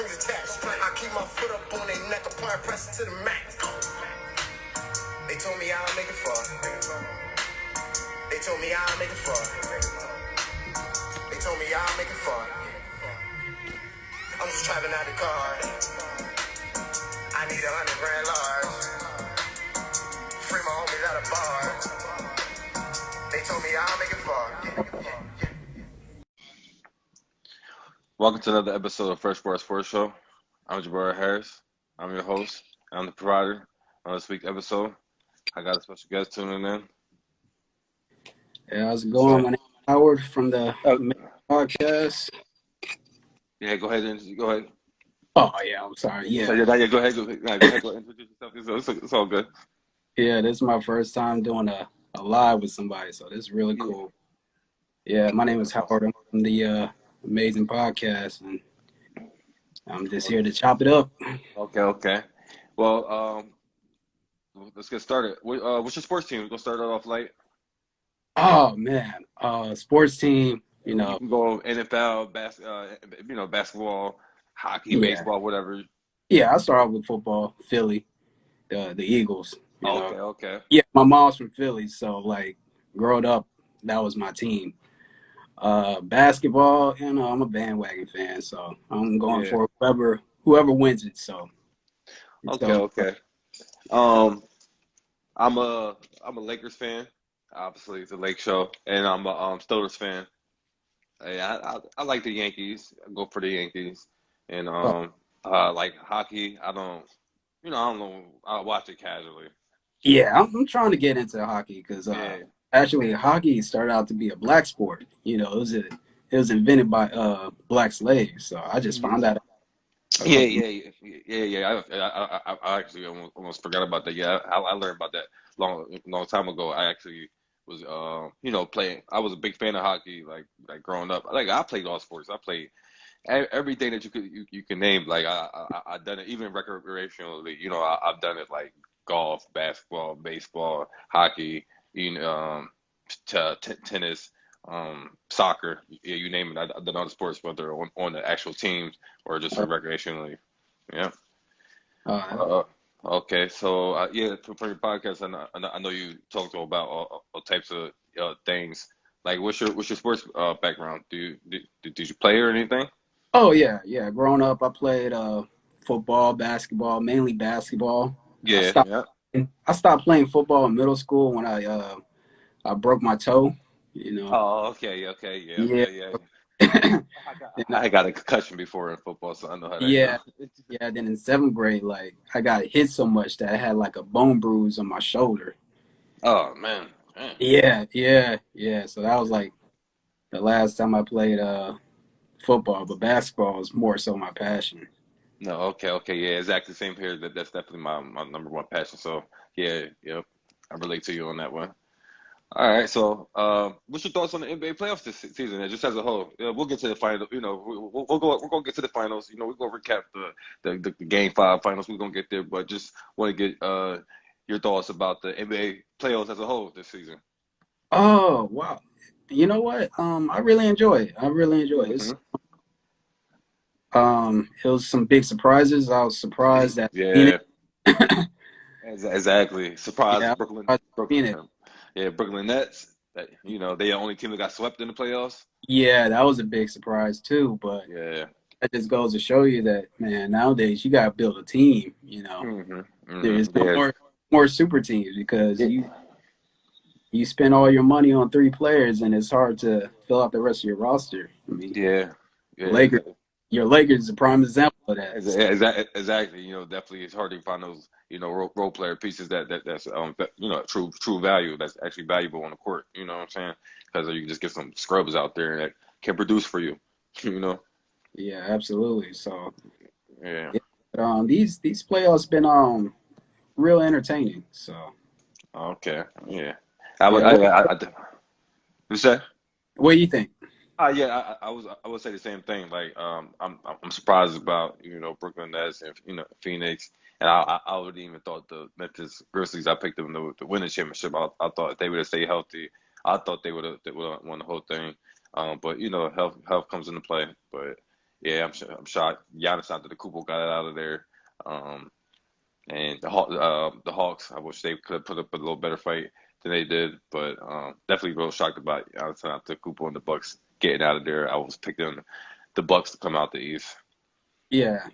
strings attached. I keep my foot up on their neck, applying pressure to the max. They told me I'll make it far. They told me I'll make it far. They told me I'll make it far. I'm just traveling out the car. I need 100 grand large. Free my homies out of bars. They told me I'll make it far. Welcome to another episode of Fresh Sports Show. I'm Jabari Harris. I'm your host. I'm the provider on this week's episode. I got a special guest tuning in. Yeah, how's it going? My name is Howard from the podcast. Yeah, go ahead. Oh, yeah, I'm sorry. Yeah. Go ahead. Go introduce yourself. It's all good. Yeah, this is my first time doing a live with somebody, so this is really cool. Yeah, my name is Howard. I'm from the amazing podcast, and I'm just here to chop it up. Okay. Well, let's get started. What's your sports team? We're gonna start it off light. Oh man, sports team. You You can go NFL, basketball, hockey, baseball, whatever. Yeah, I started off with football, Philly, the Eagles. You know. Okay. Yeah, my mom's from Philly, so like growing up, that was my team. Basketball, I'm a bandwagon fan, so I'm going for whoever wins it. So Okay. I'm a Lakers fan. Obviously, it's a Lake Show, and I'm a Steelers fan. I like the Yankees. I go for the Yankees, and like hockey. I don't know. I watch it casually. Yeah, I'm trying to get into hockey because actually hockey started out to be a black sport. It was invented by black slaves. So I just found out. Yeah. I actually almost forgot about that. Yeah, I learned about that long time ago. I actually was playing. I was a big fan of hockey, like growing up. Like I played all sports. I played everything that you can name. Like I done it even recreationally. I've done it like golf, basketball, baseball, hockey, tennis, soccer. Yeah, you name it. I've done all the sports, whether on the actual teams or just recreationally. Yeah. Okay. So for your podcast, I know you talked about all types of things. Like, what's your sports background? Did you play or anything? Oh yeah. Growing up, I played football, basketball, mainly basketball. I stopped playing football in middle school when I broke my toe. Oh, okay, yeah. I got a concussion before in football, so I know how that goes. Yeah. Then in 7th grade, like I got hit so much that I had like a bone bruise on my shoulder. Oh man. Yeah. So that was like the last time I played football, but basketball is more so my passion. No, okay, yeah, exactly. Same here. That's definitely my number one passion. So yeah, I relate to you on that one. All right, so what's your thoughts on the NBA playoffs this season, just as a whole? We'll get to the final. We're gonna get to the finals. We're gonna recap the Game 5 finals. We're gonna get there, but just want to get your thoughts about the NBA playoffs as a whole this season. Oh wow! You know what? I really enjoy it. It. It was some big surprises. I was surprised that Exactly. Surprise, Brooklyn. Phoenix. Yeah, Brooklyn Nets. They're the only team that got swept in the playoffs. Yeah, that was a big surprise too. But that just goes to show you that, man, nowadays you gotta build a team. There's more super teams because you spend all your money on 3 players and it's hard to fill out the rest of your roster. I mean, Lakers. Your Lakers is a prime example of that. Exactly. Definitely it's hard to find those, role player pieces that's true value that's actually valuable on the court. You know what I'm saying? Because you can just get some scrubs out there that can produce for you. Yeah, absolutely. So these playoffs been real entertaining. So okay, yeah. What's that? What do you think? I would say the same thing. Like, I'm surprised about Brooklyn Nets and Phoenix, and I would even thought the Memphis Grizzlies. I picked them to win the championship. I thought if they would have stayed healthy, I thought they would have won the whole thing. But health comes into play. But Yeah, I'm shocked. Giannis Antetokounmpo got it out of there. And the Hawks, I wish they could have put up a little better fight than they did, but definitely real shocked about Giannis Antetokounmpo and the Bucks getting out of there. I was picking the Bucks to come out the East. Yeah,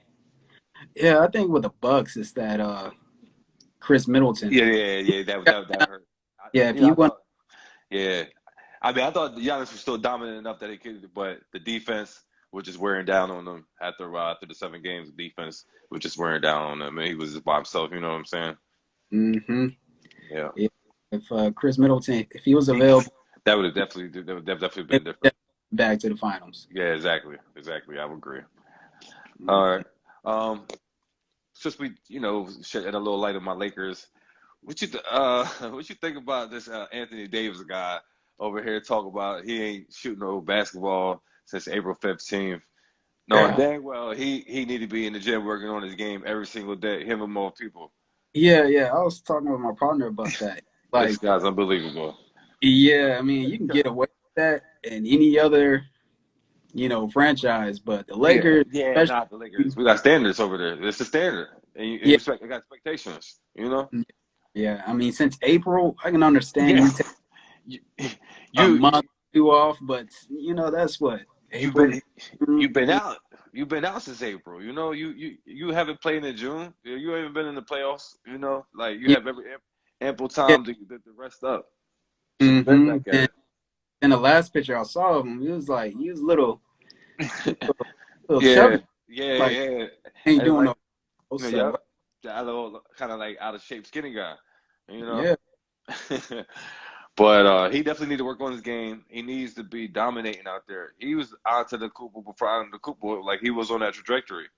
yeah. I think with the Bucks is that Chris Middleton. Yeah. That hurt. Yeah, if he I went, thought, yeah. I mean, I thought Giannis was still dominant enough that he could, but the defense was just wearing down on him after the 7 games. The defense was just wearing down on him, and he was just by himself. You know what I'm saying? mm-hmm. Yeah. Yeah, if Chris Middleton, if he was available, that would have definitely been different. Back to the finals. Yeah, exactly. I would agree. All right. Since we, shed a little light on my Lakers, what you think about this Anthony Davis guy over here talking about he ain't shooting no basketball since April 15th, knowing dang well he need to be in the gym working on his game every single day, him and more people. Yeah. I was talking with my partner about that. This Like, guy's unbelievable. yeah, I mean, you can get away with that in any other, franchise, but the Lakers, Not the Lakers. We got standards over there. It's the standard, and you got expectations. Yeah, I mean, since April, I can understand you take you, a month or two off, but that's what April. You've been out. You've been out since April. You haven't played in June. You haven't been in the playoffs. Like you have every ample time to rest up. Mm-hmm. And the last picture I saw of him, he was a little chubby. Yeah. Ain't doing like, no. So, that little kind of like out of shape, skinny guy. Yeah. But he definitely needs to work on his game. He needs to be dominating out there. He was onto the Cooper before onto the Cooper, like he was on that trajectory.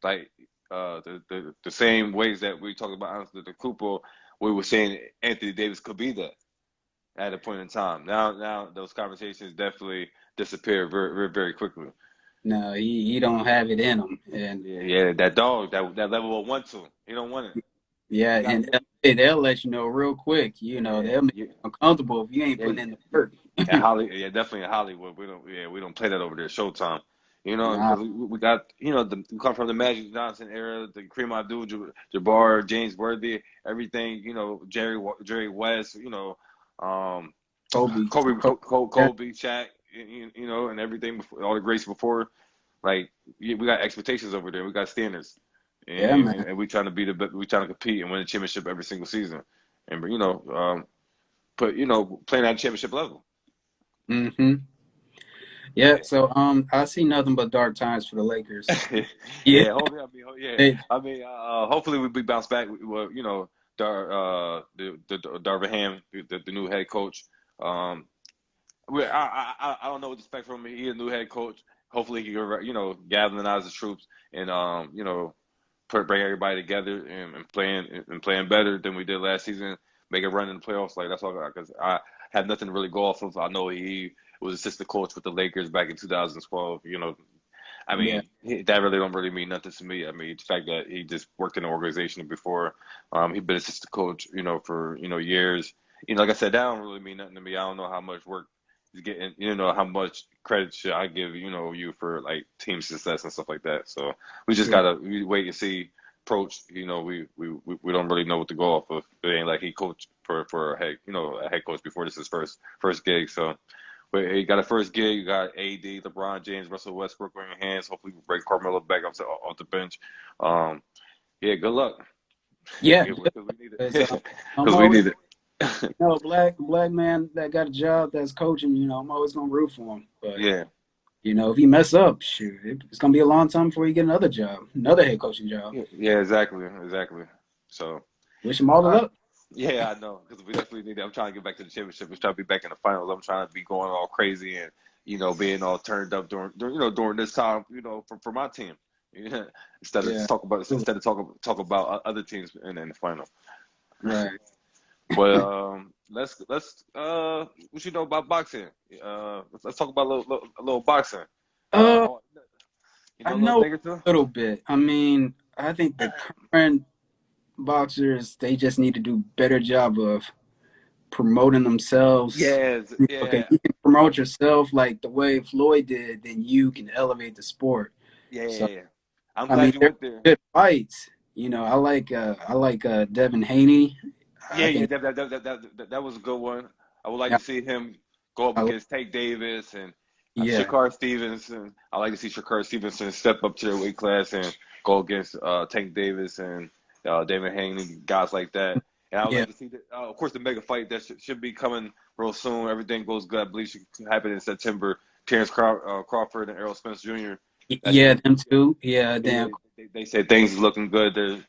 Like the same ways that we talked about onto the Cooper, we were saying Anthony Davis could be that at a point in time. Now those conversations definitely disappear very, very, very quickly. No, he don't have it in him, and that dog, that level of 1-2, he don't want it. Yeah, and they'll let you know real quick. They'll make you uncomfortable if you ain't putting in the work. Definitely in Hollywood. We don't play that over there. Showtime. Because we got we come from the Magic Johnson era, the Kareem Abdul-Jabbar, James Worthy, everything. Jerry West. Kobe, Shaq. And everything before, all the greats before. Like we got expectations over there. We got standards. And we trying to compete and win a championship every single season, and playing at a championship level. Mm-hmm. Yeah. So I see nothing but dark times for the Lakers. Hopefully we bounce back. Well, Darvin Ham, the new head coach. I don't know what to expect from him. He's a new head coach. Hopefully he can galvanize the troops and bring everybody together and playing better than we did last season. Make a run in the playoffs. Like that's all. Because I have nothing to really go off of. I know he was assistant coach with the Lakers back in 2012. I mean that really don't really mean nothing to me. I mean the fact that he just worked in the organization before. He'd been assistant coach, for years. Like I said, that don't really mean nothing to me. I don't know how much work he's getting. How much credit should I give you for like team success and stuff like that. So we just gotta wait and see. Approach, we don't really know what to go off of. It ain't like he coached for a head coach before. This is his first gig. So, but he got a first gig. You got AD, LeBron James, Russell Westbrook in your hands. Hopefully, we bring Carmelo back off the bench. Good luck. Yeah, because we need it. Because we need it. Black man that got a job that's coaching. I'm always gonna root for him. But if he mess up, shoot, it's gonna be a long time before he get another head coaching job. Yeah, exactly. So wish him all the luck. Yeah, I know, because we definitely need it. I'm trying to get back to the championship. We're trying to be back in the finals. I'm trying to be going all crazy and being all turned up during this time, for my team. Instead of talk about other teams in the final. Right. But let's what you know about boxing? Let's talk about a little boxing. I know a little bit. I mean, I think the current boxers, they just need to do better job of promoting themselves. Yes, Okay, you can promote promote yourself like the way Floyd did, then you can elevate the sport. So Yeah. I'm I mean, glad you they're went there. good fights. I like Devin Haney. Yeah, I yeah, think that was a good one. I would like yeah, to see him go up I, against Tank Davis and yeah, Shakar Stevenson. I like to see Shakar Stevenson step up to their weight class and go against Tank Davis and David Haney, guys like that. And I would yeah, like to see, of course, the mega fight that should be coming real soon. Everything goes good. I believe should happen in September. Terrence Crawford and Errol Spence Jr. That should yeah, be. them too. Yeah, Yeah, damn. they said things is looking good. There's,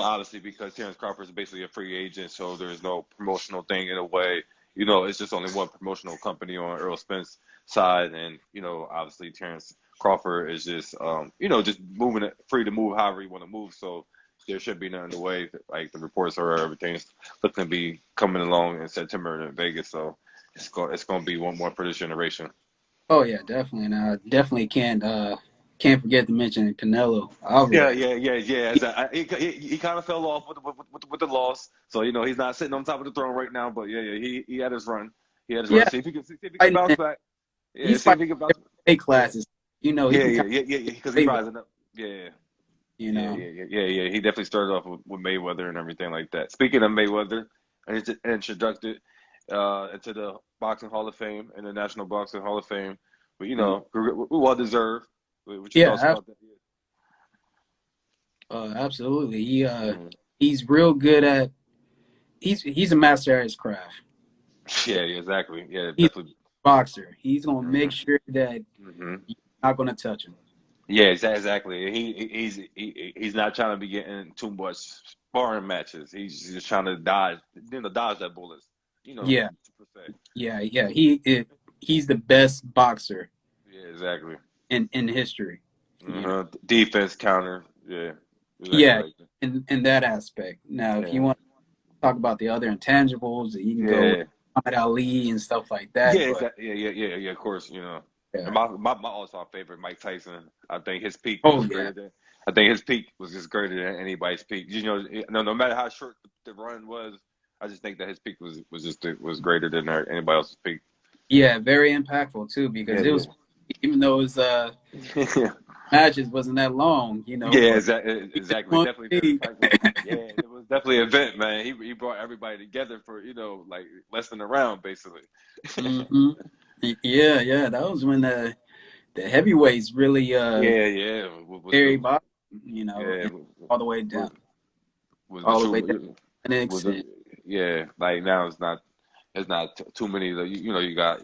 obviously because Terrence Crawford is basically a free agent, so there's no promotional thing in a way. It's just only one promotional company on Earl Spence side, and obviously Terrence Crawford is just just moving it free to move however you want to move. So there should be nothing in the way. Like the reports are, everything's looking to be coming along in September in Vegas. So it's going to be one more for this generation. Oh yeah, definitely. And I definitely can't forget to mention Canelo Yeah, Alvarez. yeah, yeah, yeah. He kind of fell off with the loss, so he's not sitting on top of the throne right now. But yeah, he had his run. He had his run. Yeah, See if he can bounce back. Yeah, he's see if fighting he can bounce. weight Yeah, classes. You know, he yeah, can yeah, kind yeah, yeah. Because of he's play with. rising up. Yeah, You yeah, know. yeah, yeah, yeah, yeah. He definitely started off with Mayweather and everything like that. Speaking of Mayweather, and it's introduced into the Boxing Hall of Fame and the National Boxing Hall of Fame. But we well deserved. What your thoughts Yeah, about that? absolutely. Mm. He's real good at. He's a master at his craft. Yeah, yeah, exactly. Yeah, He's a definitely. boxer. He's gonna make Hmm. sure that Hmm. you're not gonna touch him. Yeah, exactly. He's not trying to be getting too much sparring matches. He's just trying to dodge that bullets. Yeah, Per se. yeah. He's the best boxer Yeah, exactly. in history. You know. Defense counter. Yeah, exactly Yeah, like that. in that aspect. Now, if you Yeah, want to talk about the other intangibles, you can go with yeah, Muhammad Ali and stuff like that. yeah, But yeah, yeah, yeah, yeah. Of course, And yeah. my all-time favorite, Mike Tyson. I think his peak Oh was yeah, greater than. I think his peak was just greater than anybody's peak. No matter how short the run was, I just think that his peak was greater than anybody else's peak. yeah. Very impactful too because Yeah, it was even though his yeah. matches wasn't that long, Yeah, but exactly. one Definitely very thing. impactful. Yeah, it was definitely an event, man. He brought everybody together for like less than a round, basically. hmm Yeah, yeah. That was when the heavyweights really Yeah, yeah. Was carry the boxing, yeah and all the way down, was the all the way down true to the was extent. the yeah. Like now it's not too many. You got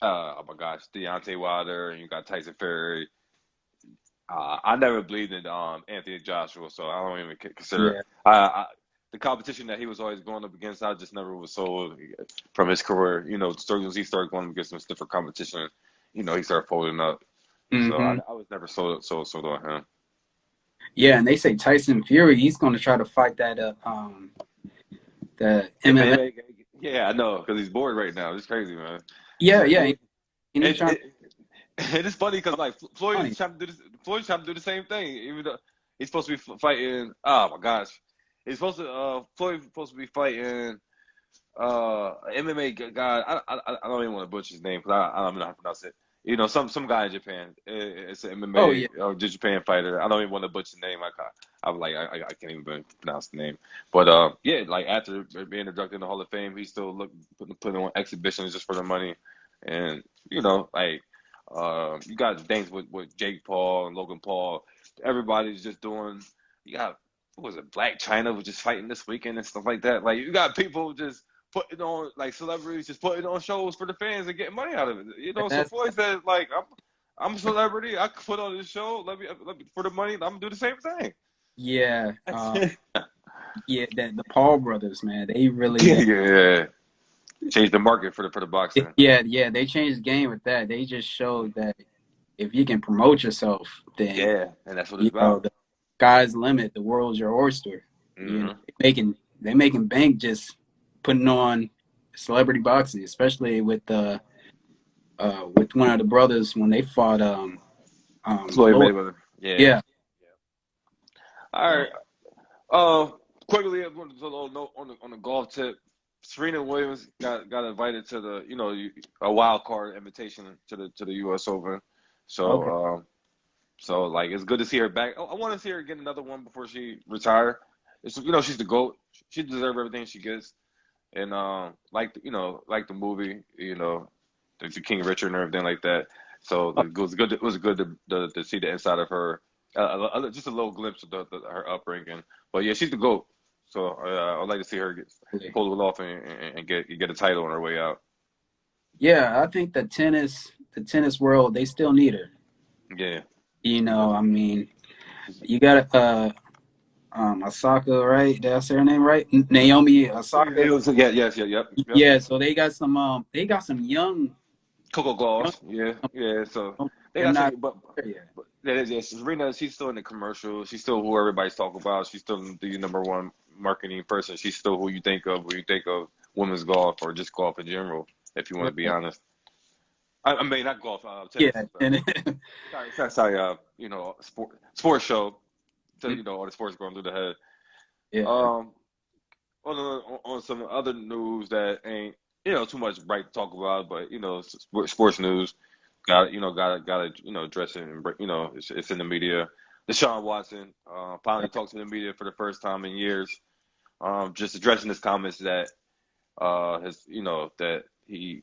oh my gosh, Deontay Wilder and you got Tyson Fury. I never believed in Anthony Joshua, so I don't even consider. Yeah, The competition that he was always going up against. I just never was sold from his career. As he started going up against some stiffer competition, he started folding up. So hmm I was never sold on him. yeah. And they say Tyson Fury, he's going to try to fight the If MMA. anybody, yeah, I know because he's bored right now. It's crazy, man. Yeah, But yeah. yeah, And he it, trying it, and it's funny because like Floyd is to trying to do this. Floyd's trying to do the same thing, even though he's supposed to be fighting. Oh my gosh, he's supposed to. Floyd's supposed to be fighting. MMA guy. I don't even want to butcher his name because I don't know how to pronounce it. Some guy in Japan. It's an Oh yeah, MMA or Japan fighter. I don't even want to butcher the name. I can't even pronounce the name. But yeah, like after being inducted in the Hall of Fame, he's still putting on exhibitions just for the money, and you got things with Jake Paul and Logan Paul. Everybody's just doing. You got what was it? Black China was just fighting this weekend and stuff like that. Like you got people just putting on like celebrities just putting on shows for the fans and getting money out of it. So that's Floyd said like I'm a celebrity. I could put on this show. Let me for the money. I'm gonna do the same thing. yeah, yeah. That the Paul brothers, man, they really, Yeah, change the market for the boxing. yeah. They changed the game with that. They just showed that if you can promote yourself, then Yeah, and that's what it's about. the sky's the limit. The world's your oyster. Hmm. They making bank just putting on celebrity boxing, especially with one of the brothers when they fought Floyd Floyd. Mayweather. Yeah. Yeah. All So right. Quickly, a little note on the golf tip. Serena Williams got invited to the a wild card invitation to the U.S. Open. Okay. So like it's good to see her back. I want to see her get another one before she retire. It's she's the GOAT. She deserves everything she gets. And like like the movie, the King Richard and everything like that. So it was good. It was good to see the inside of her, just a little glimpse of her upbringing. But yeah, she's the GOAT. So I'd like to see her pull it off and get a title on her way out. Yeah, I think the tennis world, they still need her. Yeah. I mean, you got Osaka, right? Did I say her name right? Naomi Osaka. Yeah, yes, yep. Yeah, so they got some young Coco Gauff. Yeah. So they they're got not some, but there yet. that is, yes. Serena, she's still in the commercial. She's still who everybody's talking about. She's still the number one marketing person. She's still who you think of when you think of women's golf or just golf in general, if you want to be honest. I mean, not golf, tennis. Yeah, and Sorry, sports show. So, all the sports going through the head. yeah. On some other news that ain't too much right to talk about, but sports news got to address it, and it's in the media. Deshaun Watson finally talked to the media for the first time in years, just addressing his comments that that he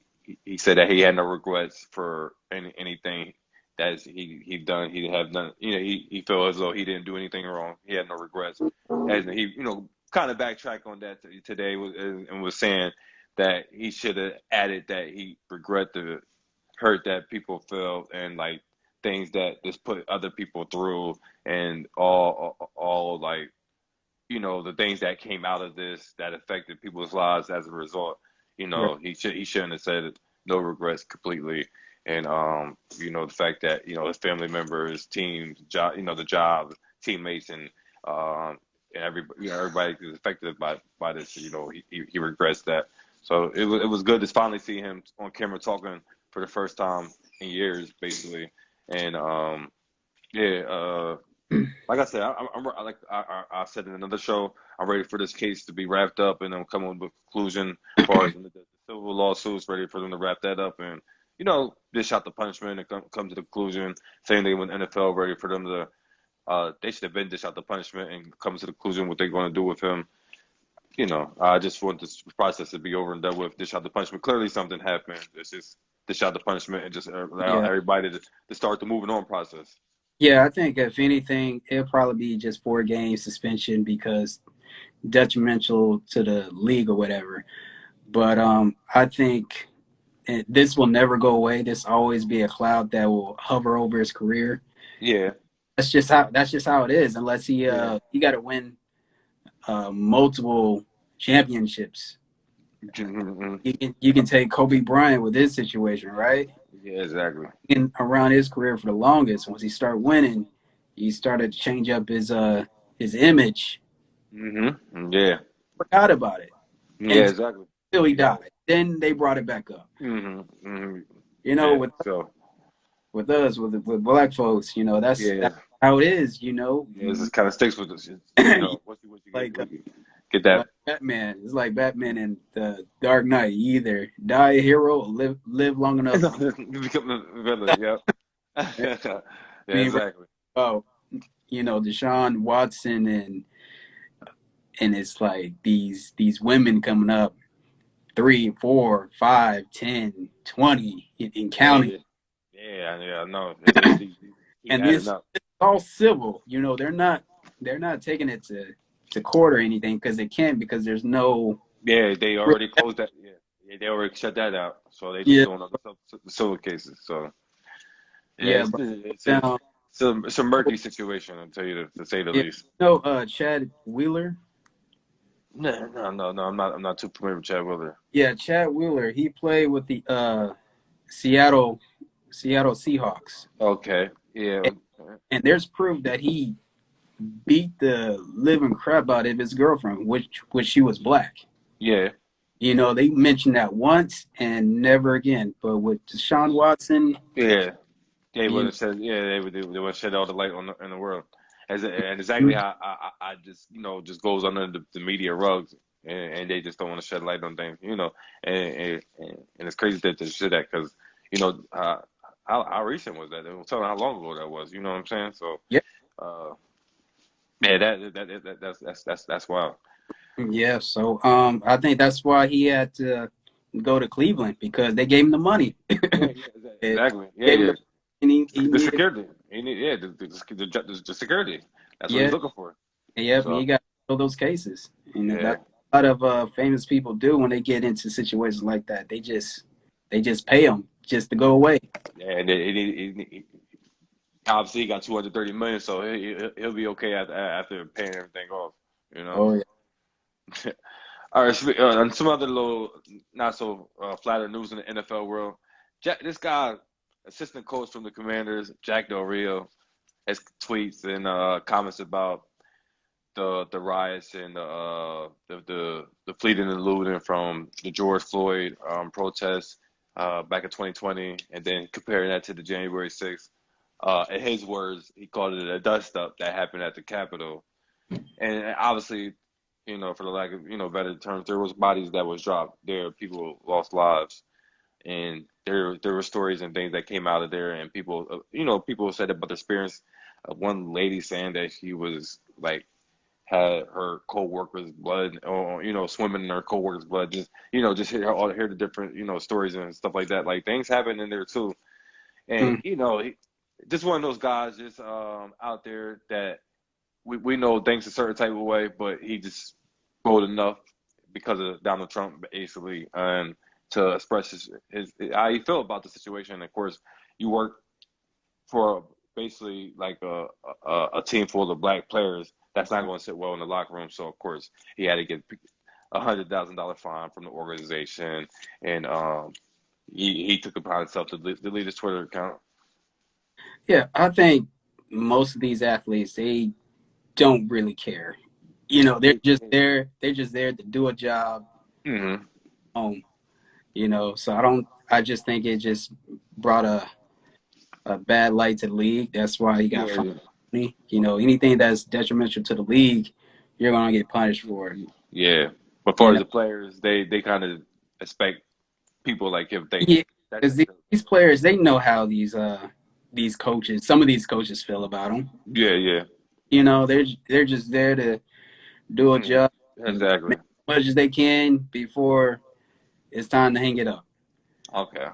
said that he had no regrets for anything that he done. He have done. He felt as though he didn't do anything wrong. He had no regrets. And he kind of backtracked on that today and was saying that he should have added that he regret the hurt that people felt and like things that this put other people through and all like the things that came out of this that affected people's lives as a result. Right. He shouldn't have said no regrets completely. And the fact that his family members, teams, job, the job, teammates, and everybody is affected by this. He regrets that. So it was good to finally see him on camera talking for the first time in years, basically. And like I said, I said in another show, I'm ready for this case to be wrapped up and I'm coming with a conclusion as far as the civil lawsuits, ready for them to wrap that up and dish out the punishment and come to the conclusion. Same thing with NFL, ready for them to. They should have been dish out the punishment and come to the conclusion what they're going to do with him. I just want this process to be over and done with. Dish out the punishment. Clearly, something happened. It's just dish out the punishment and just allow everybody to start the moving on process. Yeah, I think if anything, it'll probably be just 4-game suspension because detrimental to the league or whatever. But I think this will never go away. This will always be a cloud that will hover over his career. Yeah, that's just how it is. Unless he got to win multiple championships. You can take Kobe Bryant with his situation, right? Yeah, exactly. And around his career for the longest, once he started winning, he started to change up his image. Mm-hmm. Yeah. Forgot about it. Yeah, exactly. Until he died. Then they brought it back up. Mm-hmm. Mm-hmm. With us, with black folks, that's how it is. Yeah, it just kind of sticks with us. What you like, get that. Like Batman. It's like Batman in the Dark Knight. You either die a hero or live long enough. Become a villain, yep. Yeah, exactly. Oh, Deshaun Watson and it's like these women coming up 3, 4, 5, 10, 20 in counting. Yeah, no. And it's all civil. They're not taking it to court or anything because they can't because there's no. Yeah, they already closed that. Yeah, they already shut that out. So they just doing other civil cases. So it's a murky situation, I'll tell you to say the least. Chad Wheeler. No. I'm not too familiar with Chad Wheeler. Yeah, Chad Wheeler. He played with the Seattle Seahawks. Okay. Yeah. And there's proof that he beat the living crap out of his girlfriend, which she was black. Yeah. They mentioned that once and never again. But with Deshaun Watson, they would have said, they would have shed all the light in the world, and exactly how I just just goes under the media rugs and they just don't want to shed light on things, and it's crazy that they should that because how recent was that? It was telling how long ago that was. You know what I'm saying? So Yeah. uh, yeah, that's wild. Yeah. So I think that's why he had to go to Cleveland because they gave him the money. Yeah, It exactly. Yeah, gave him yeah. and he The needed. security. The security. That's what he's Yeah. looking for. Yep. And So you got to fill those cases, and yeah, that's what a lot of famous people do when they get into situations like that. They just pay them just to go away. yeah, and obviously he got 230 million, so he'll be okay after paying everything off. You know. Oh yeah. All right, and some other little not so flattering news in the NFL world. This guy, assistant coach from the Commanders, Jack Del Rio, has tweets and comments about the riots and the fleeing and looting from the George Floyd protests back in 2020, and then comparing that to the January 6th. In his words, he called it a dust up that happened at the Capitol, and obviously, for the lack of better terms, there was bodies that was dropped there, people lost lives, and there were stories and things that came out of there, and people people said about the experience. One lady saying that she was like had her co-workers' blood, or swimming in her co-workers' blood. Just hear the different stories and stuff like that. Like things happen in there too, and Mm. just one of those guys just out there that we know thinks a certain type of way, but he just bold enough because of Donald Trump basically, and to express his how he feel about the situation. And of course, you work for basically like a team full of black players, that's not going to sit well in the locker room. So of course he had to get $100,000 fine from the organization, and he took it upon himself to delete his Twitter account. Yeah, I think most of these athletes they don't really care. They're just there. They're just there to do a job. Mm-hmm. Home. So I don't. I just think it just brought a bad light to the league. That's why he got Yeah, fined. yeah. Anything that's detrimental to the league, you're gonna get punished for it. Yeah. But You far as know, the players, they kind of expect people like him think yeah, that. because these players they know how these coaches, some of these coaches feel about them. Yeah, yeah. They're just there to do a Hmm. job and Exactly. make as much as they can before it's time to hang it up. Okay.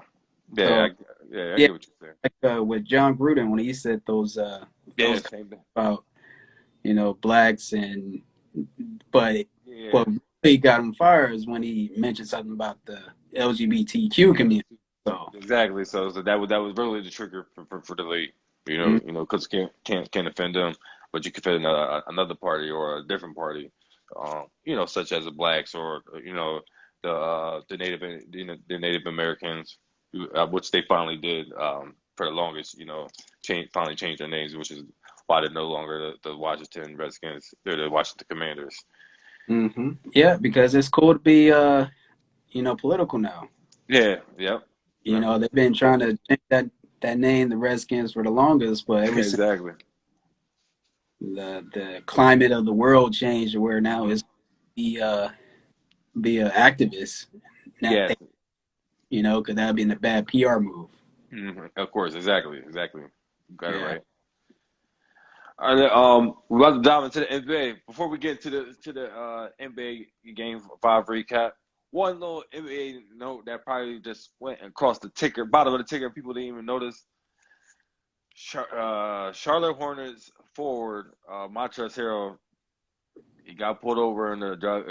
Yeah, So I yeah, get what you're saying. like with John Gruden when he said Yeah, those same thing. about blacks and but Yeah. what really got him fired is when he mentioned something about the LGBTQ community. So Exactly. So that was really the trigger for the league. mm, Because can't offend them, but you can offend another party or a different party, such as the blacks or the Native Americans, which they finally did for the longest. Finally changed their names, which is why they're no longer the Washington Redskins. They're the Washington Commanders. yeah, because it's cool to be political now. Yeah. Yep. Yep. They've been trying to change that name, the Redskins, for the longest, but ever since Exactly. the climate of the world changed, where now it's be a activist. Now, Yes. because that'd been a bad PR move. Of course. Exactly. You got it Yeah. right. All right, we're about to dive into the NBA. Before we get to the NBA Game 5 recap, one little NBA note that probably just went across the ticker, bottom of the ticker, people didn't even notice. Charlotte Hornets forward Montrezl Harrell, he got pulled over in the drug.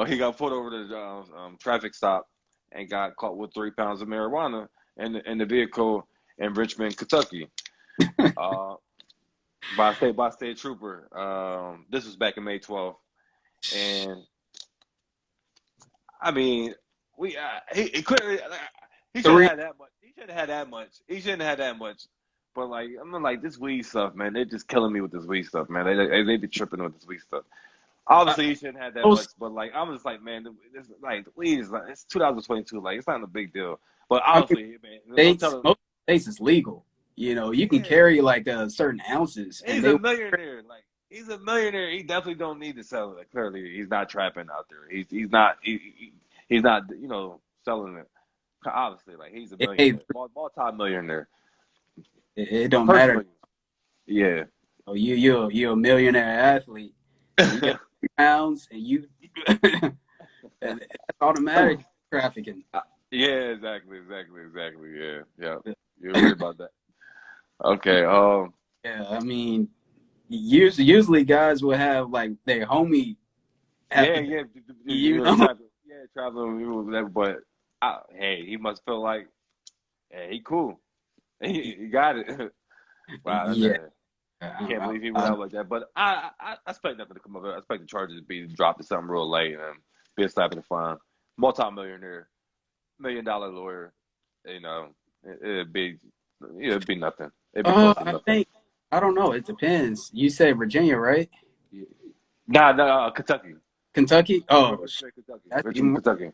He got pulled over the traffic stop and got caught with 3 pounds of marijuana in the vehicle in Richmond, Kentucky. Uh, by state trooper. This was back in May 12th, and I mean, he couldn't. He shouldn't Three. have had that much. He shouldn't have had that much. He shouldn't have had that much. But like, I'm like this weed stuff, man. They're just killing me with this weed stuff, man. They be tripping with this weed stuff. Obviously, he shouldn't have that much, Most, but like, I'm just like, man, the weed is like it's 2022. Like, it's not a big deal. But I mean, obviously, man, don't tell him. most states is legal. You can Yeah, carry like certain ounces, and he's a millionaire. Like he's a millionaire. He definitely don't need to sell it. Like, clearly, he's not trapping out there. He's not he's not selling it. Obviously, like he's a Hey, millionaire, multi-millionaire. it don't matter. Personally, yeah. Oh, you're a millionaire athlete. And you got pounds, and you and that's automatic trafficking. Yeah, exactly. Yeah. You're right about that. Okay. Yeah, I mean, usually guys will have like their homie. Yeah, Happen, you you know, know. traveling, but hey, he must feel like, hey, he cool. He got it. Wow, Yeah, can't believe he went out like that. But I expect nothing to come of it. I expect the charges to be dropped to something real late and be a slap in the fine. Multi-millionaire, $1 million lawyer. You know, it'd be nothing. It'd be close to I nothing. think I don't know. It depends. You say Virginia, right? Nah, Kentucky. Kentucky? Oh, Kentucky. that's even Richmond, more. Kentucky.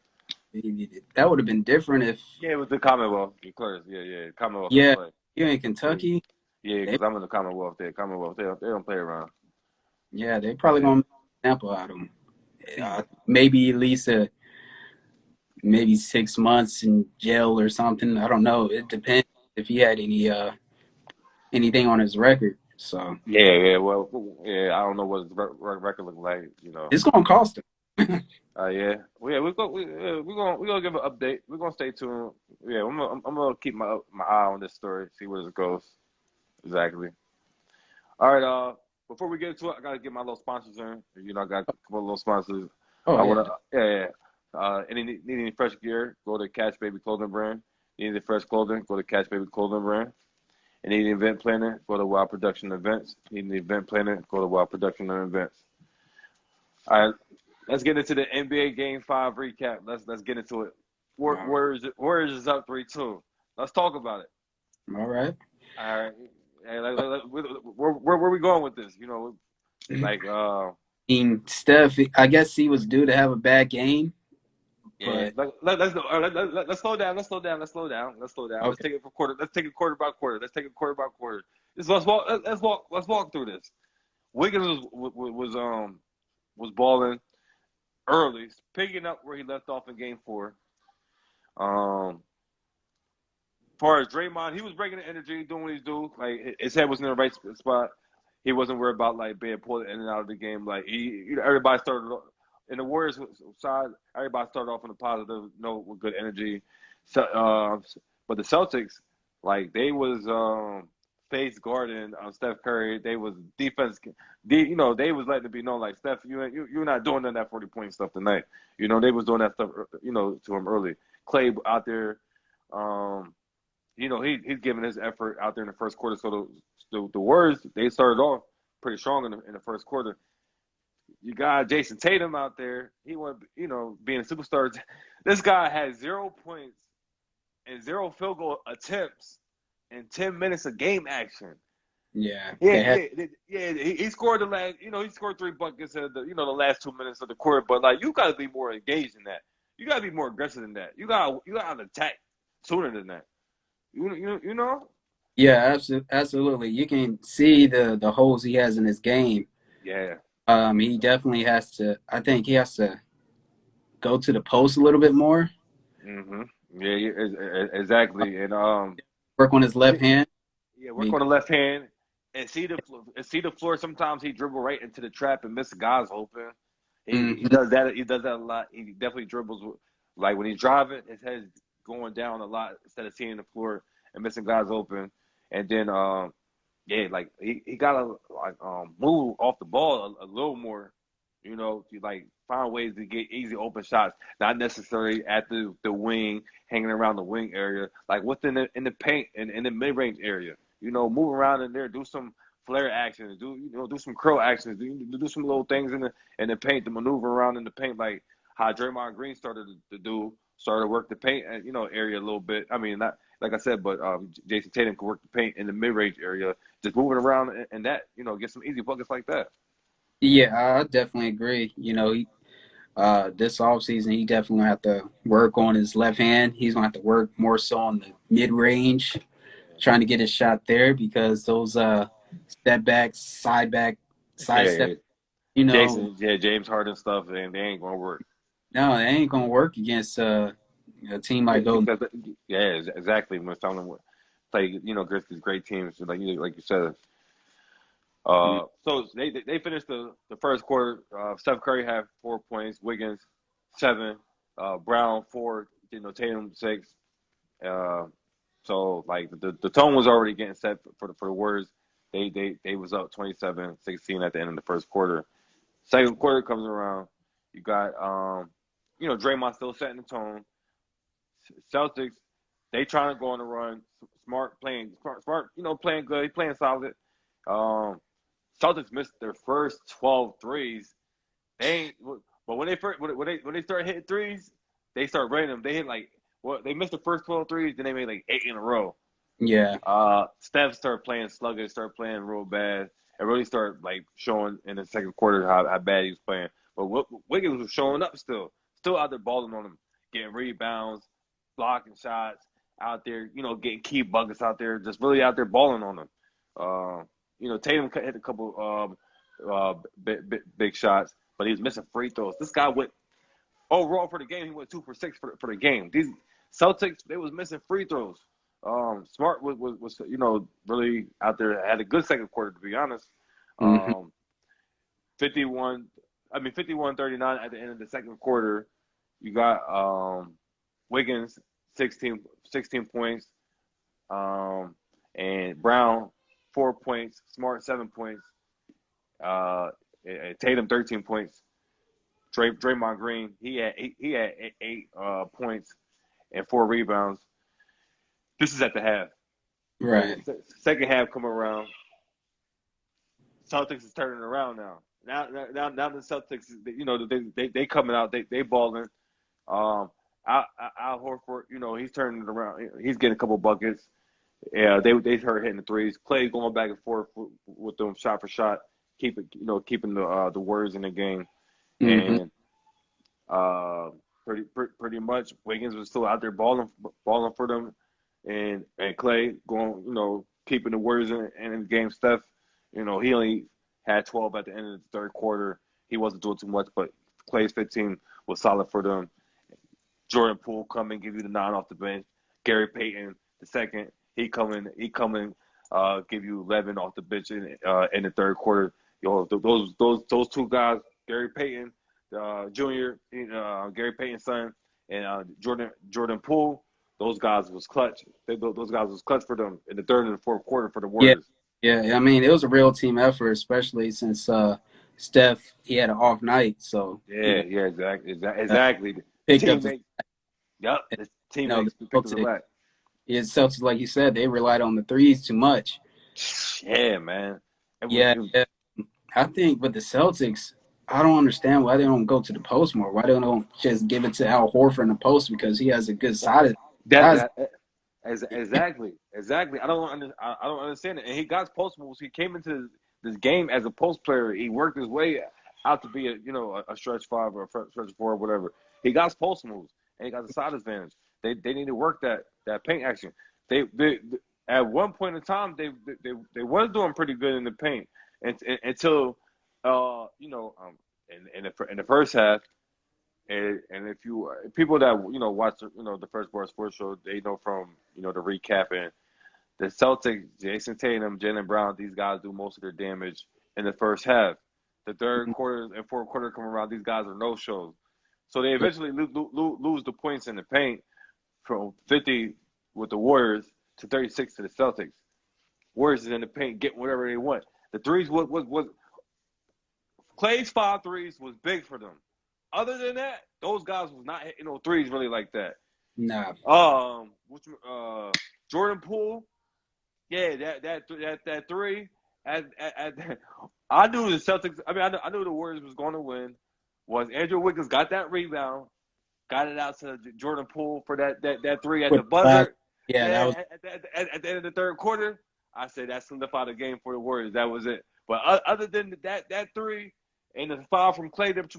That would have been different if. Yeah, it was the Commonwealth. Of course. Yeah. Commonwealth don't Yeah, play. you're in Yeah, Kentucky. because I'm in the Commonwealth there. Commonwealth, they don't play around. Yeah, they probably Yeah. gonna make an example out of him. Maybe at least maybe 6 months in jail or something. I don't know. It depends if he had anything on his record. So Yeah. Well, yeah. I don't know what his record look like. it's gonna cost him. Yeah. Well, yeah. We're gonna give an update. We're gonna stay tuned. Yeah. I'm gonna keep my eye on this story. See where this goes. Exactly. All right. Before we get into it, I gotta get my little sponsors in. I got a couple of little sponsors. Oh I yeah. wanna. Yeah. Need any fresh gear? Go to Catch Baby Clothing Brand. Need any fresh clothing? Go to Catch Baby Clothing Brand. And need an event planner? Go to Wild Production Events. Need an event planner? Go to Wild Production Events. All right, let's get into the NBA Game 5 recap. Let's get into it. Warriors is up 3-2. Let's talk about it. All right. All right. Hey, where are we going with this? Like I mean, Steph, I guess he was due to have a bad game. yeah. But Let's slow down. Let's okay. take it for quarter. Let's take it quarter by quarter. Let's walk through this. Wiggins was balling early, picking up where he left off in Game 4. As far as Draymond, he was bringing the energy, doing what he's doing. Like his head was in the right spot. He wasn't worried about like being pulled in and out of the game. Like everybody started in the Warriors side. Everybody started off on a positive note with good energy. So, but the Celtics, like they was face guarding Steph Curry. They was defense. They was letting it be known like Steph, you're not doing none of that 40-point stuff tonight. They was doing that stuff. To him early. Clay out there. He's giving his effort out there in the first quarter. So the Warriors, they started off pretty strong in the first quarter. You got Jason Tatum out there. He went, being a superstar. This guy had 0 points and 0 field goal attempts in 10 minutes of game action. Yeah. He scored the last. He scored 3 buckets in the last 2 minutes of the quarter. But like, you got to be more engaged in that. You got to be more aggressive than that. You got to attack sooner than that. You know? Yeah, absolutely. You can see the holes he has in his game. Yeah. He definitely has to. I think he has to go to the post a little bit more. Mhm. Yeah, exactly. And work on his left hand. Yeah, work on the left hand and see the floor. Sometimes he dribble right into the trap and miss guys open. He does that. He does that a lot. He definitely dribbles like when he's driving, his head's going down a lot instead of seeing the floor and missing guys open. And then like he gotta move off the ball a little more. To like find ways to get easy open shots, not necessarily at the wing, hanging around the wing area, like within in the paint and in the mid range area. Move around in there, do some flare actions, do some curl actions, do some little things in the paint to maneuver around in the paint, like how Draymond Green started to work the paint area a little bit. I mean, not like I said, but Jason Tatum can work the paint in the mid range area, just moving around and that get some easy buckets like that. Yeah, I definitely agree. This offseason, he definitely have to work on his left hand. He's going to have to work more so on the mid-range, trying to get his shot there because those step backs, side back sidestep. Yeah, You know, James Harden stuff, and they ain't gonna work. no, it ain't gonna work against a team like Golden. Because exactly. When some of them play, Grizzlies great teams, like you said. So they finished the first quarter. Steph Curry had 4 points, Wiggins 7, Brown 4, Tatum 6. So like the tone was already getting set for the Warriors. They was up 27-16 at the end of the first quarter. Second quarter comes around, you got Draymond still setting the tone. Celtics, they trying to go on the run. Smart playing playing good, playing solid. Celtics missed their first 12 threes. They ain't, but when they start hitting threes, they start running them. They hit they missed the first 12 threes, then they made like 8 in a row. Yeah. Steph started playing sluggish, started playing real bad, and really started showing in the second quarter how bad he was playing. But Wiggins was showing up still out there balling on him, getting rebounds, blocking shots, out there, getting key buckets out there, just really out there balling on them. Tatum hit a couple big shots, but he was missing free throws. This guy went overall for the game. He went 2 for 6 for the game. These Celtics, they was missing free throws. Smart was really out there. Had a good second quarter, to be honest. 51-39 at the end of the second quarter. You got Wiggins 16 points, and Brown 4 points, Smart 7 points, Tatum 13 points. Draymond Green he had eight points and 4 rebounds. This is at the half. Right. Second half come around. Celtics is turning around now. Now the Celtics, they coming out. They balling. Al Horford, he's turning it around. He's getting a couple buckets. Yeah, they start hitting the threes. Clay going back and forth with them shot for shot, keeping the Warriors in the game. And pretty much Wiggins was still out there balling for them, and Clay going, keeping the Warriors in the game. Steph, he only had 12 at the end of the third quarter. He wasn't doing too much, but Clay's 15 was solid for them. Jordan Poole come and give you the 9 off the bench. Gary Payton, the second, he come in, give you 11 off the bench in the third quarter. Those two guys, Gary Payton, Jr., Gary Payton's son, and Jordan Poole, those guys was clutch. Those guys was clutch for them in the third and the fourth quarter for the Warriors. Yeah. I mean, it was a real team effort, especially since Steph, he had an off night. So exactly. Picked up the teammates picked up the slack. Yeah, Celtics, like you said, they relied on the threes too much. Yeah, man. Yeah. I think with the Celtics, I don't understand why they don't go to the post more. Why they don't just give it to Al Horford in the post, because he has a good side. Exactly. I don't understand it. And he got post moves. He came into this game as a post player. He worked his way out to be a stretch 5 or a stretch 4 or whatever. He got post moves and he got the side advantage. They need to work that paint action. They at one point in time they was doing pretty good in the paint until in the first half. And if you people that watch the First Bar Sports Show, they know from the recapping, the Celtics, Jason Tatum, Jaylen Brown, these guys do most of their damage in the first half. The third quarter and fourth quarter come around, these guys are no shows, so they eventually lose the points in the paint from 50 with the Warriors to 36 to the Celtics. Warriors is in the paint, getting whatever they want. The threes was Clay's 5 threes was big for them. Other than that, those guys was not hitting no threes really like that. Nah. Jordan Poole, yeah, that three. I knew the Celtics. I mean, I knew the Warriors was going to win. Was Andrew Wiggins got that rebound, got it out to Jordan Poole for that three at the buzzer. Yeah, that was at the end of the third quarter. I said that solidified the game for the Warriors. That was it. But other than that three and the foul from Clay that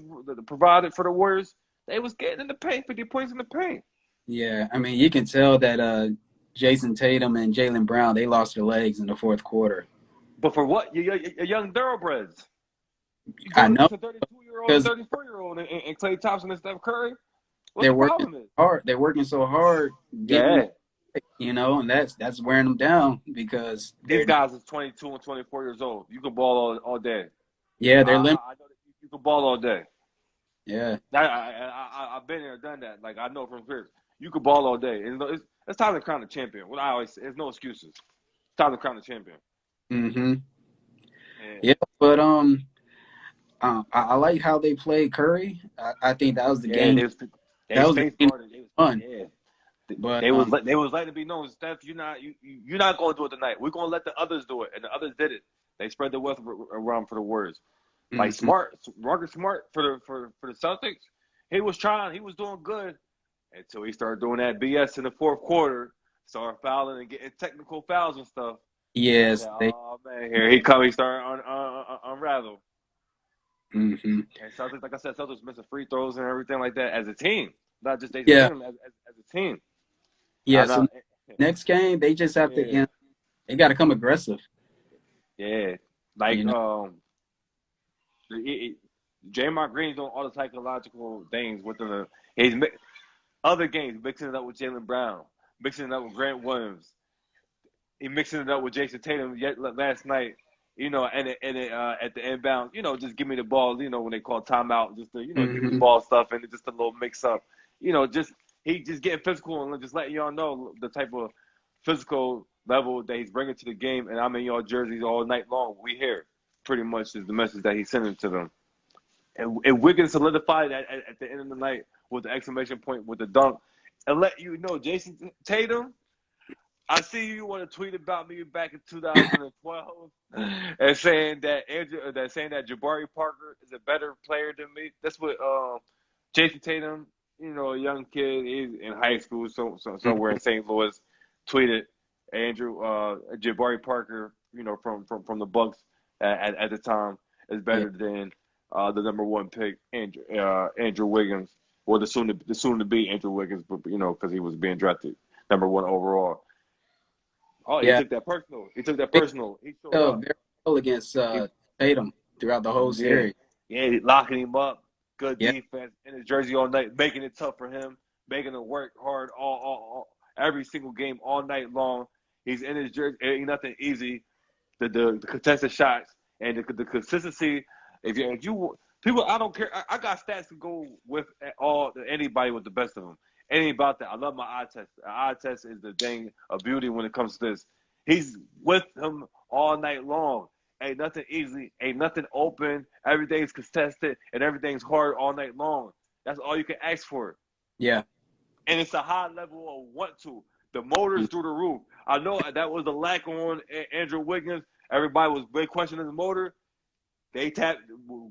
provided for the Warriors, they was getting in the paint, 50 points in the paint. Yeah, I mean, you can tell that Jason Tatum and Jaylen Brown, they lost their legs in the fourth quarter. But for what? Your young thoroughbreds. You I going know against a 32-year-old and because 34-year-old and Klay Thompson and Steph Curry? What they're the working problem is? hard. They're working so hard getting, Yeah. and that's wearing them down because These they're guys is 22 and 24 years old. You can ball all day. yeah I, they're I, limit I know that you can ball all day. yeah I've been there, done that. Like I know from experience, you can ball all day. And it's time to crown the champion. What I always say, there's no excuses. It's time to crown the champion. mm-hmm And yeah but I like how they played Curry. I think that was the yeah, game. they That was the spaced game guarded. fun. Yeah. But They was letting it be known, Steph, you're not going to do it tonight. We're going to let the others do it, and the others did it. They spread the wealth around for the Warriors. Like mhm. Marcus Smart for the Celtics, he was trying, he was doing good until he started doing that BS in the fourth quarter, started fouling and getting technical fouls and stuff. I Yes, said, they. "Oh man, here he come." He started unravel. Hmm. And Celtics, like I said, Celtics missing free throws and everything like that as a team, not just Jason Yeah, Tatum as a team. yeah. I'm not. So next game, they just have to. Yeah, They got to come aggressive. yeah. Like You know. Draymond Green's doing all the psychological things within the. He's other games mixing it up with Jaylen Brown, mixing it up with Grant Williams. He mixing it up with Jason Tatum last night. At the inbound, just give me the ball. When they call timeout, just to give me the Hmm. ball stuff and just a little mix up. He just getting physical and just letting y'all know the type of physical level that he's bringing to the game. And I'm in y'all jerseys all night long. We here, pretty much is the message that he's sending to them. And Wiggins solidified at the end of the night with the exclamation point with the dunk, and let you know, Jason Tatum. I see you want to tweet about me back in 2012 and saying that Jabari Parker is a better player than me. That's what Jason Tatum, a young kid, he's in high school, somewhere in St. Louis, tweeted Jabari Parker, from the Bucks at the time is Yeah, better than the number one pick, Andrew Wiggins, or the soon to be Andrew Wiggins, but because he was being drafted number one overall. Oh, he yeah. took that personal. He took that Big personal. He showed up. very well against He, Tatum throughout the whole yeah, series. yeah, locking him up. Good Yeah, defense in his jersey all night, making it tough for him, making him work hard every single game all night long. He's in his jersey. Ain't nothing easy. The contested shots and the consistency. If you people, I don't care. I got stats to go with anybody with the best of them. Ain't about that. I love my eye test. The eye test is the thing of beauty when it comes to this. He's with him all night long. Ain't nothing easy. Ain't nothing open. Everything's contested and everything's hard all night long. That's all you can ask for. yeah. And it's a high level of want to. The motor's through the roof. I know that was the lack on Andrew Wiggins. Everybody was big questioning his motor. They tapped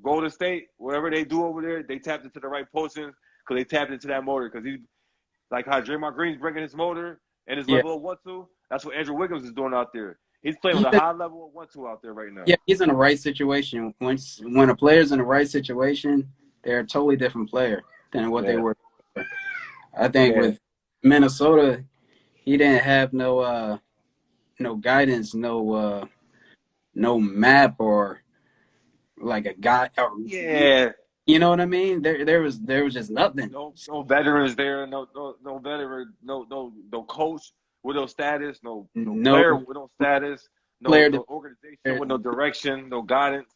Golden State, whatever they do over there, they tapped into the right positions because they tapped into that motor. Because he's like how Draymond Green's bringing his motor and his Yeah. level of 1-2. That's what Andrew Wiggins is doing out there. He's playing He's with a in, high level of 1-2 out there right now. yeah, he's in the right situation. When a player's in the right situation, they're a totally different player than what they Yeah. were. I think Yeah. with Minnesota, he didn't have no guidance, no map or like a guy. Or, Yeah. you know what I mean? There was just nothing. No veterans there. No veteran. No coach with no status. No No player with no status. player. No organization with no direction. No guidance.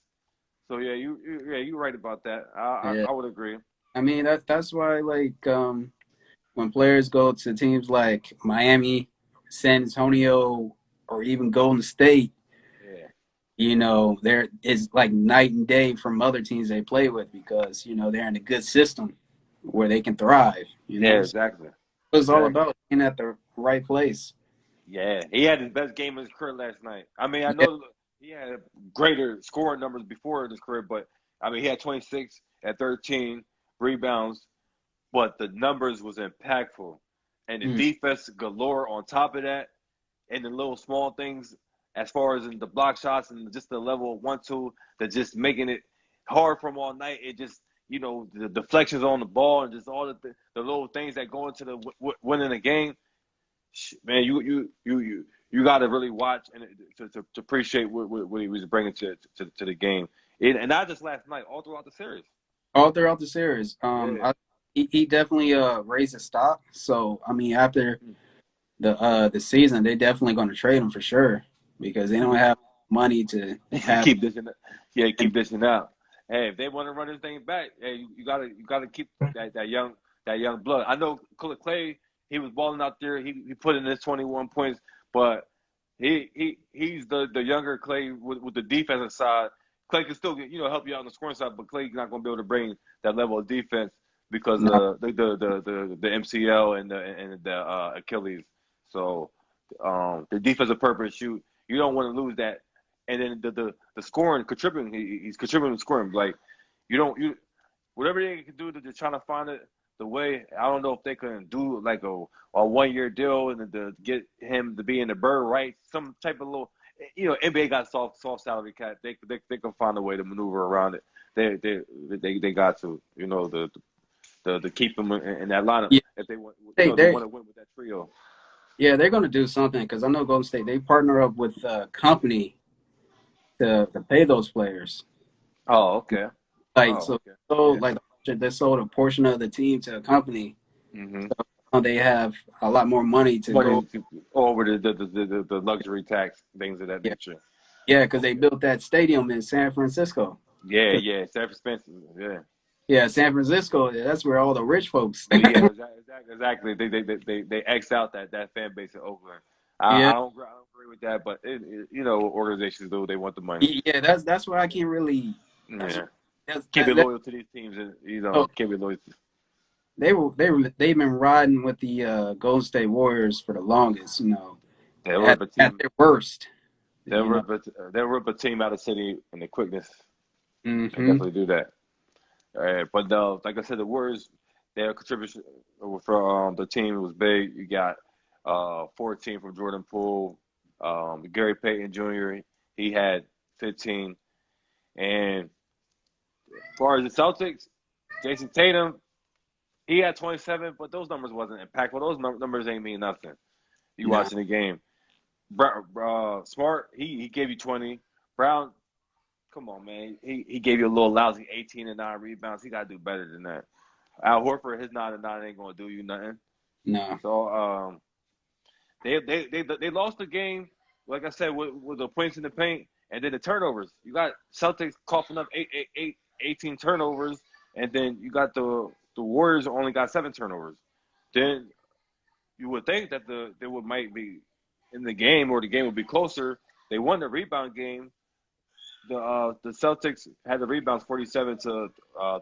So yeah, you're right about that. Yeah, I would agree. I mean that's why when players go to teams like Miami, San Antonio, or even Golden State, Yeah. there is like night and day from other teams they play with because they're in a good system where they can thrive. Yeah, So exactly. it's all Exactly. about being at the right place. Yeah, he had his best game of his career last night. I mean, I Yeah, know he had greater scoring numbers before his career, but I mean, he had 26 at 13 rebounds, but the numbers was impactful, and the mm, defense galore on top of that, and the little small things as far as in the block shots and just the level of 1-2 that just making it hard for him all night. It just the deflections on the ball and just all the little things that go into the winning the game. Man, you got to really watch and to appreciate what he was bringing to the game. And not just last night, all throughout the series. All throughout the series. He definitely raised his stock. So I mean, after the season, they're definitely going to trade him for sure because they don't have money to have keep dishing. Yeah, keep dishing out. Hey, if they want to run this thing back, hey, you gotta keep that young blood. I know Clay, he was balling out there. He put in his 21 points, but he's the younger Clay with the defensive side. Clay can still help you out on the scoring side, but Clay's not going to be able to bring that level of defense because no. the MCL and the Achilles. So the defensive purpose, you don't want to lose that. And then the scoring, contributing, he's contributing to scoring. Like whatever they can do to try to find it the way. I don't know if they can do like a 1-year deal and to get him to be in the bird rights, some type of little. NBA got soft salary cap. They can find a way to maneuver around it. They got to to keep him in that lineup if they want they want to win with that trio. Yeah, they're going to do something because I know Golden State. They partner up with a company to pay those players. Oh, okay. Like like they sold a portion of the team to a company. Mm-hmm. So they have a lot more money to go over the luxury tax things of that nature. Yeah, because they built that stadium in San Francisco. Yeah, San Francisco. Yeah. Yeah, San Francisco. That's where all the rich folks. Yeah, exactly. They X out that fan base in Oakland. I don't agree with that, but organizations do. They want the money. Yeah, that's why I can't really. Can't be loyal to these teams, and can't be loyal. They've been riding with the Golden State Warriors for the longest. They were at their worst. They were a team out of city and the quickness. Mm-hmm. They definitely do that. But like I said, the Warriors, their contribution for the team was big. You got 14 from Jordan Poole, Gary Payton Jr. He had 15, and as far as the Celtics, Jason Tatum, he had 27, but those numbers wasn't impactful. Those numbers ain't mean nothing. You watching the game. Smart, he gave you 20. Brown, come on, man. He gave you a little lousy 18 and 9 rebounds. He got to do better than that. Al Horford, his 9 and 9 ain't going to do you nothing. No. So they lost the game, like I said, with the points in the paint and then the turnovers. You got Celtics coughing up 18 turnovers, and then you got the Warriors only got 7 turnovers. Then you would think that they might be in the game or the game would be closer. They won the rebound game. The Celtics had the rebounds 47 to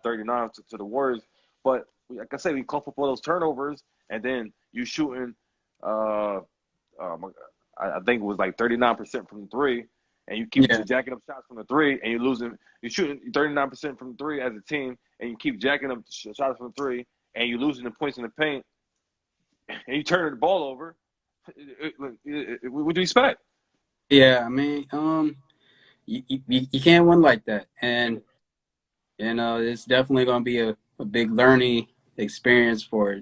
39 to the Warriors, but like I said, we cough up all those turnovers, and then you shooting. I think it was like 39% from the 3, and you keep jacking up shots from the 3, and you're shooting 39% from the 3 as a team, and you keep jacking up shots from the 3, and you're losing the points in the paint, and you turn the ball over. What do you expect? Yeah, I mean, you can't win like that, and it's definitely going to be a big learning experience for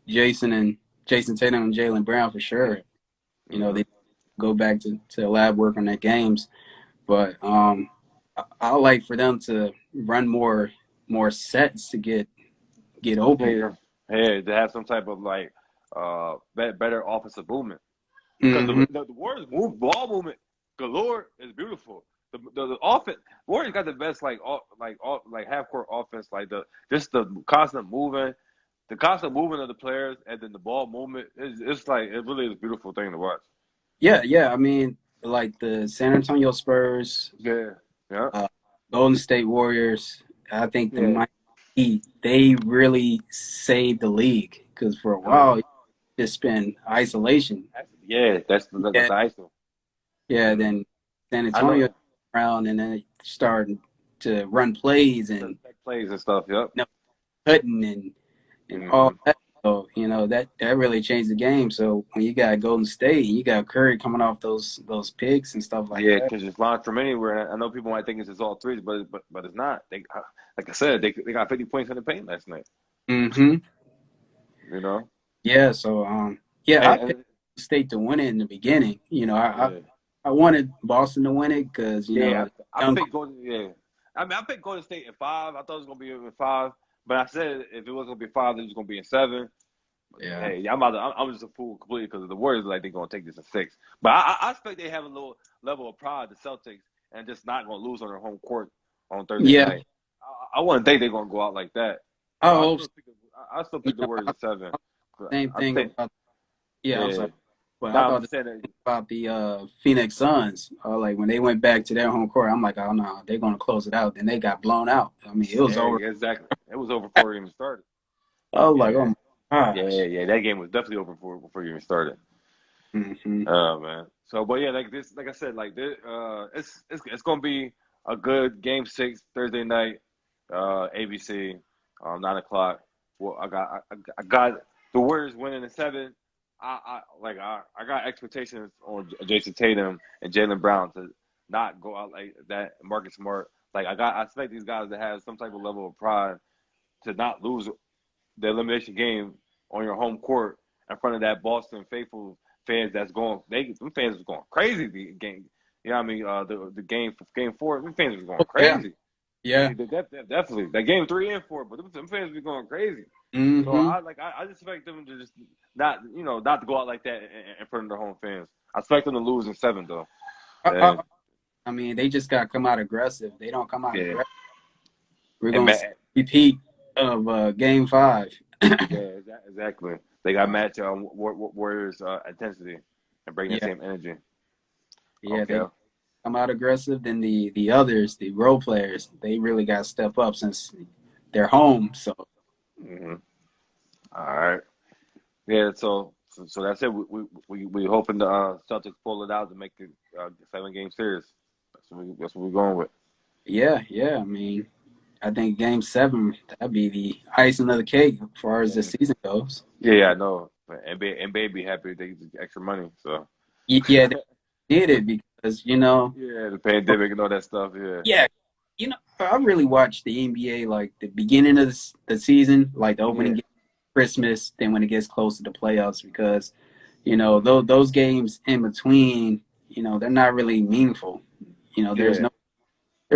Jason Tatum and Jaylen Brown for sure. They go back to the lab work on their games, but I like for them to run more sets to get open. Yeah, to have some type of like better offensive movement. Because the Warriors ball movement galore is beautiful. The offense, Warriors got the best like half court offense, like the constant moving. The constant movement of the players and then the ball movement it's like it really is a beautiful thing to watch. Yeah. I mean, like the San Antonio Spurs, Golden State Warriors. I think the Miami Heat, they really saved the league because for a while it's been isolation. Yeah, that's the ISO. Yeah, then San Antonio around and then started to run plays and stuff. Yep. Cutting and all that. So, that really changed the game. So when you got Golden State, you got Curry coming off those picks and stuff like that. Yeah, because it's launched from anywhere. I know people might think it's just all threes, but it's not. They, like I said, they got 50 points in the paint last night. Mm-hmm. Yeah, so I picked State to win it in the beginning. I wanted Boston to win it because I I mean, I picked Golden State in 5. I thought it was gonna be in 5, but I said if it was gonna be 5, it was gonna be in 7. Yeah. Hey, I'm just a fool completely because the Warriors like they're gonna take this in 6. But I expect they have a little level of pride, the Celtics, and just not gonna lose on their home court on Thursday Yeah. night. I wouldn't think they're gonna go out like that. I So hope so. I still You pick the know, Warriors in 7. same I thing think, about. Yeah, I'm yeah. sorry. But I Now I'm thought just saying that. about the Phoenix Suns. Like when they went back to their home court, I'm like, oh no, they're gonna close it out. Then they got blown out. I mean, it was Yeah, over. yeah, exactly. It was over before it even started. I was like, Yeah, oh my gosh. yeah. That game was definitely over before you even started. Mm-hmm. Oh man. So, but yeah, like I said, it's gonna be a good game 6 Thursday night, ABC, 9 o'clock. Well, I got the Warriors winning in 7. I got expectations on Jason Tatum and Jaylen Brown to not go out like that. Marcus Smart, I expect these guys to have some type of level of pride to not lose the elimination game on your home court in front of that Boston faithful fans them fans was going crazy the game. You know what I mean? The game 4, them fans was going Yeah. crazy. Yeah. Definitely. That game 3 and 4, but them fans be going crazy. So Mm-hmm. I just expect them to just not to go out like that in front of their home fans. I expect them to lose in 7 though. I, And I mean, they just got to come out aggressive. They don't come out yeah, aggressive. We're and gonna see a repeat of Game 5. yeah, exactly. They got to match Warriors intensity and bring that Yeah. same energy. Yeah. Okay. They come out aggressive. Then the others, the role players, they really got to step up since they're home. So Mm-hmm. All right. Yeah. So that's it. We hoping the Celtics pull it out to make it 7-game series. That's what we're going with. yeah. I mean, I think Game 7 that'd be the icing of the cake as far as the Yeah. season goes. Yeah. I know. But NBA be happy if they get extra money. So. Yeah, they did it because Yeah, the pandemic and all that stuff. Yeah. yeah, I really watched the NBA like the beginning of the season, like the opening Yeah. game, Christmas, then when it gets close to the playoffs, because those games in between, they're not really meaningful. There's Yeah.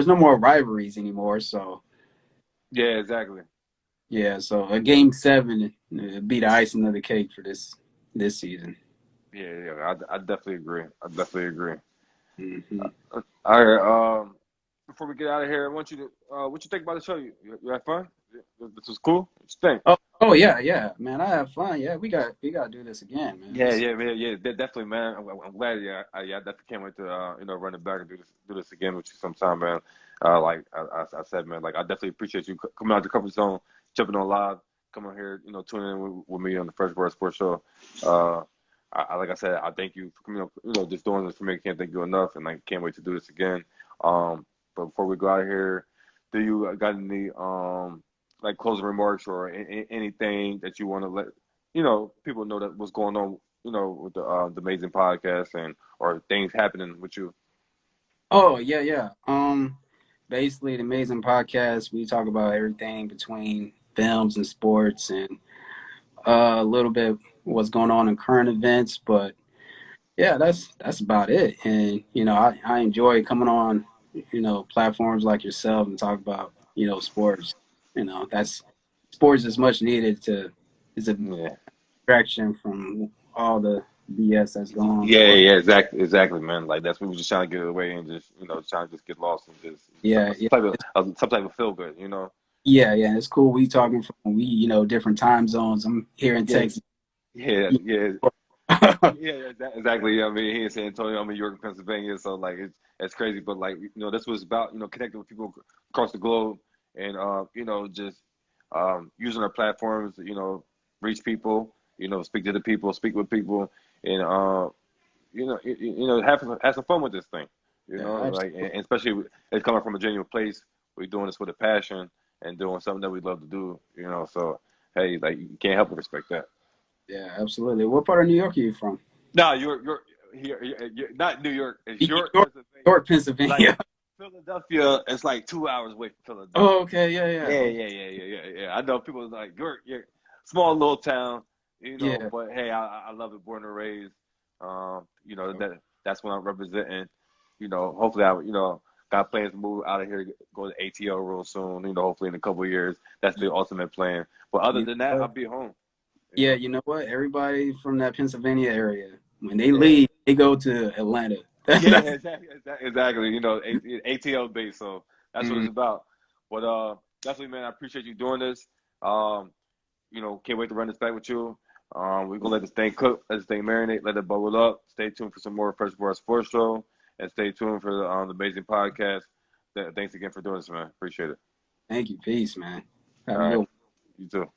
no more rivalries anymore. So Yeah. Exactly. yeah, so a Game 7 would be the icing of the cake for this season. Yeah. I definitely agree. I definitely agree. Hmm. All right. Before we get out of here, I want you to what you think about the show? You had fun? This was cool. What you think? Oh yeah, man, I have fun. Yeah, we got to do this again, man. Yeah. Definitely, man. I'm glad. Yeah, I definitely can't wait to run it back and do this again with you sometime, man. Like I said, man, like I definitely appreciate you coming out the comfort zone, jumping on live, coming here, tuning in with me on the First Word Sports Show. Like I said, I thank you for just doing this for me. I can't thank you enough, and I can't wait to do this again. But before we go out of here, do you got any like closing remarks or anything that you want to let people know that what's going on with the amazing podcast and or things happening with you? Oh yeah. Basically, the amazing podcast. We talk about everything between films and sports, and a little bit what's going on in current events. But yeah, that's about it. And I enjoy coming on platforms like yourself and talk about sports. That's sports is much needed to is a Yeah. distraction from all the BS that's going on in the world. Yeah, exactly, man. Like that's what we're just trying to get away and just trying to just get lost and just Yeah, yeah. some type of feel good. Yeah. It's cool. We talking from different time zones. I'm here in Yeah, Texas. yeah. Yeah, exactly. I mean, here in San Antonio, I'm in York, Pennsylvania, so like it's crazy. But like this was about connecting with people across the globe and just using our platforms, reach people, speak to the people, speak with people, and have some fun with this thing, Yeah, like absolutely. and especially it's coming from a genuine place. We're doing this with a passion and doing something that we love to do. So hey, like you can't help but respect that. Yeah, absolutely. What part of New York are you from? No, you're here. You're not New York. It's York, York, Pennsylvania. York, Like Pennsylvania. Philadelphia, it's like 2 hours away from Philadelphia. Oh, okay. Yeah. Okay. Yeah. I know people like York, small little town, Yeah. But hey, I love it. Born and raised. That's what I'm representing. Hopefully I got plans to move out of here, go to ATL real soon. Hopefully in a couple of years. That's the ultimate plan. But other than that, I'll be home. Yeah, you know what? Everybody from that Pennsylvania area, when they leave, they go to Atlanta. Yeah, exactly. ATL base. So that's what it's about. But definitely, man, I appreciate you doing this. Can't wait to run this back with you. We're gonna let this thing cook, let this thing marinate, let it bubble up. Stay tuned for some more Fresh Bar Sports Show, and stay tuned for the amazing podcast. Thanks again for doing this, man. Appreciate it. Thank you. Peace, man. Have All a good right. one. You too.